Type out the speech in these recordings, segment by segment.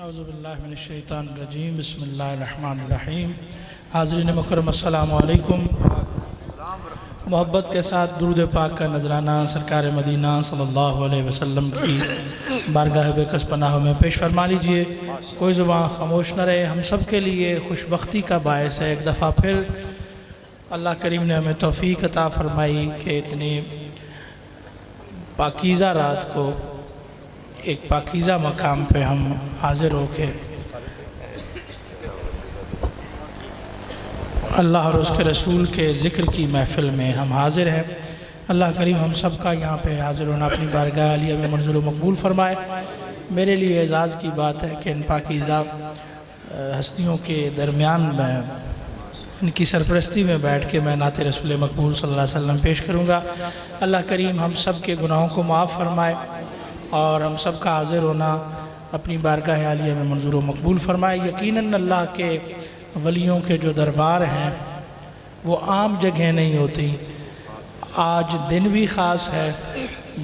اعوذ باللہ من الشیطان الرجیم بسم اللہ الرحمن الرحیم۔ حاضرین مکرم السلام علیکم۔ محبت کے ساتھ درود پاک کا نذرانہ سرکار مدینہ صلی اللہ علیہ وسلم کی بارگاہ بے کس پناہ میں پیش فرما لیجئے۔ کوئی زبان خاموش نہ رہے، ہم سب کے لیے خوش بختی کا باعث ہے۔ ایک دفعہ پھر اللہ کریم نے ہمیں توفیق عطا فرمائی کہ اتنی پاکیزہ رات کو ایک پاکیزہ مقام پہ ہم حاضر ہو کے اللہ اور اس کے رسول کے ذکر کی محفل میں ہم حاضر ہیں۔ اللہ کریم ہم سب کا یہاں پہ حاضر ہونا اپنی بارگاہ عالیہ میں منظور و مقبول فرمائے۔ میرے لیے اعزاز کی بات ہے کہ ان پاکیزہ ہستیوں کے درمیان میں ان کی سرپرستی میں بیٹھ کے میں نعت رسول مقبول صلی اللہ علیہ وسلم پیش کروں گا۔ اللہ کریم ہم سب کے گناہوں کو معاف فرمائے اور ہم سب کا حاضر ہونا اپنی بارگاہ عالیہ میں منظور و مقبول فرمائے۔ یقیناً اللہ کے ولیوں کے جو دربار ہیں وہ عام جگہ نہیں ہوتی۔ آج دن بھی خاص ہے،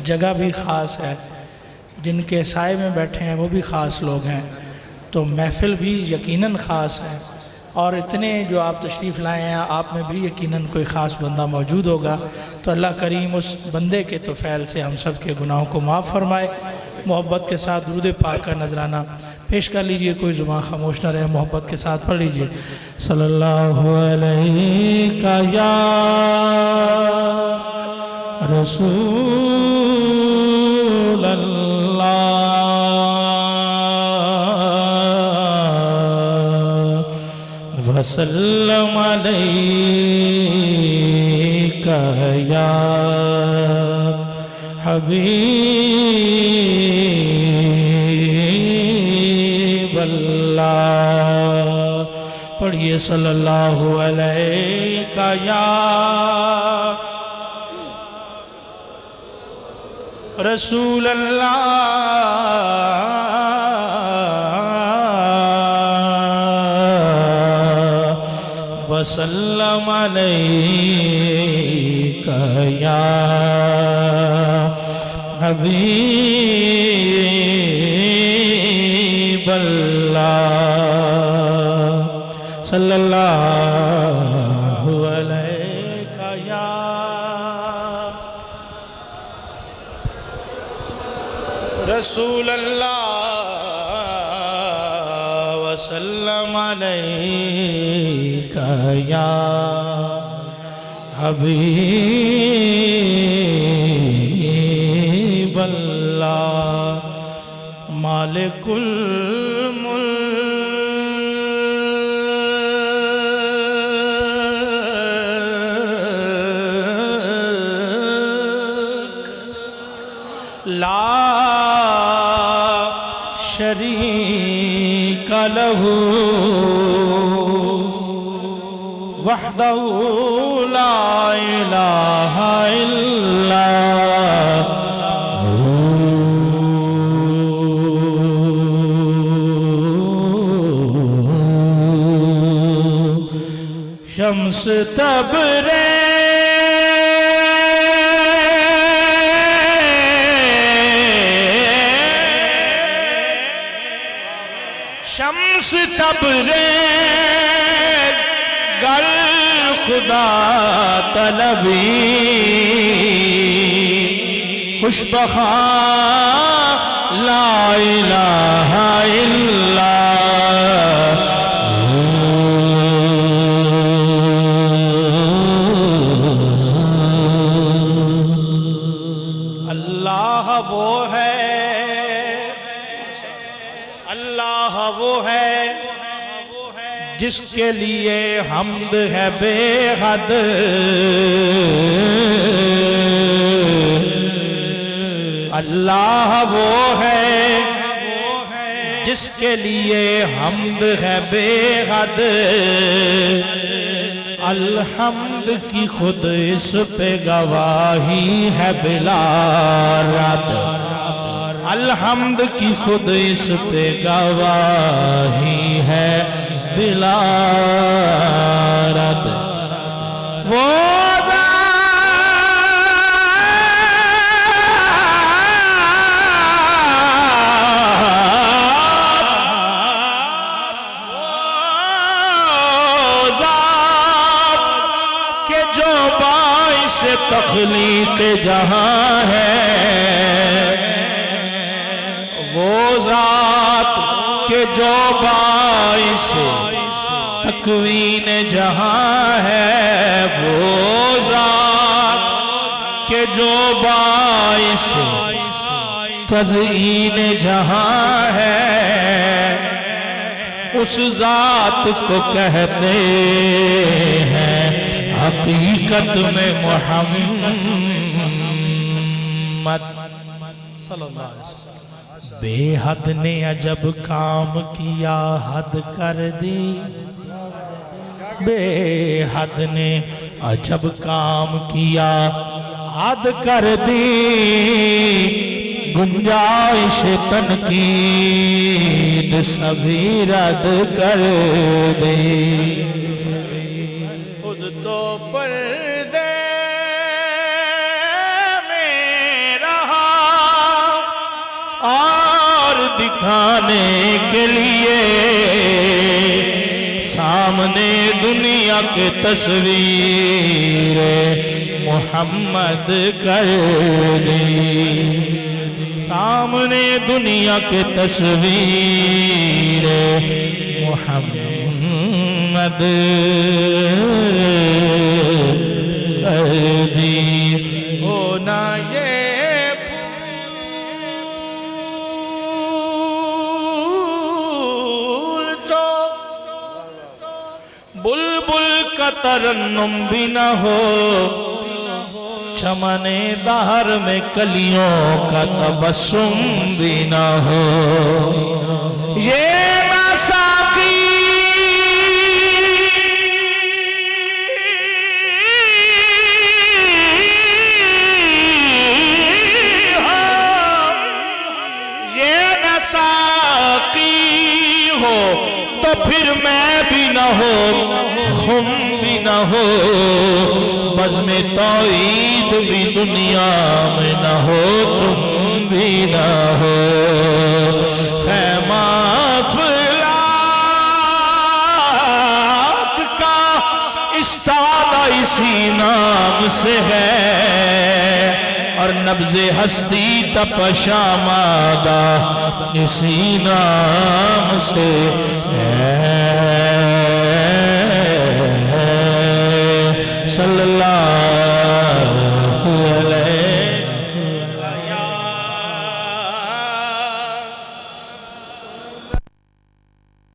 جگہ بھی خاص ہے، جن کے سائے میں بیٹھے ہیں وہ بھی خاص لوگ ہیں، تو محفل بھی یقیناً خاص ہے۔ اور اتنے جو آپ تشریف لائے ہیں، آپ میں بھی یقیناً کوئی خاص بندہ موجود ہوگا، تو اللہ کریم اس بندے کے توفیل سے ہم سب کے گناہوں کو معاف فرمائے۔ محبت کے ساتھ درود پاک کا نذرانہ پیش کر لیجئے، کوئی زبان خاموش نہ رہے، محبت کے ساتھ پڑھ لیجئے۔ صلی اللہ علیہ یا رسول اللہ وسلم علیک یا حبیب اللہ۔ پڑھیے صلی اللہ علیہ یا رسول اللہ وسلم علیک یا حبیب اللہ۔ صلی اللہ علیہ یا رسول اللہ وسلم علیک یا حبیب اللہ۔ مالک الملک لا شریک لہ وحدہ لا الہ الا شمس تبریز گر خدا طلبی خوش بخواہ لا الہ الا اللہ وہ ہے، اللہ وہ ہے جس کے لیے حمد ہے بے حد، اللہ وہ ہے جس کے لیے حمد ہے بے حد، الحمد کی خود اس پہ گواہی ہے بلا رد، الحمد کی خود اس پہ گواہی ہے بلا رد۔ وہ ذات تخلیق جہاں ہے، وہ ذات کہ جو باعث تکوین جہاں ہے، وہ ذات کہ جو باعث تزئین جہاں ہے، اس ذات کو کہتے ہیں حقیقت میں محمد صلی اللہ علیہ وسلم۔ بے حد نے عجب کام کیا حد کر دی، بے حد نے عجب کام کیا حد کر دی، گنجائش تنقید سبھی رد کر دی۔ خود تو پردے میں رہا اور دکھانے کے لیے سامنے دنیا کے تصویر محمد کر دی، سامنے دنیا کے تصویر محمد کر دی۔ ہونا یہ پھول تو بلبل کا ترنم بھی نہ ہو، چمن دہر میں کلیوں کا تبسم بھی نہ ہو، یہ نہ ساقی یہ نہ ساقی ہو تو پھر میں بھی نہ ہو، خم بھی نہ ہو، بزم توحید بھی دنیا میں نہ ہو، تم بھی نہ ہو، خیمہ افلاک کا استادہ اسی نام سے ہے، اور نبض ہستی تپشامادہ اسی نام سے ہے۔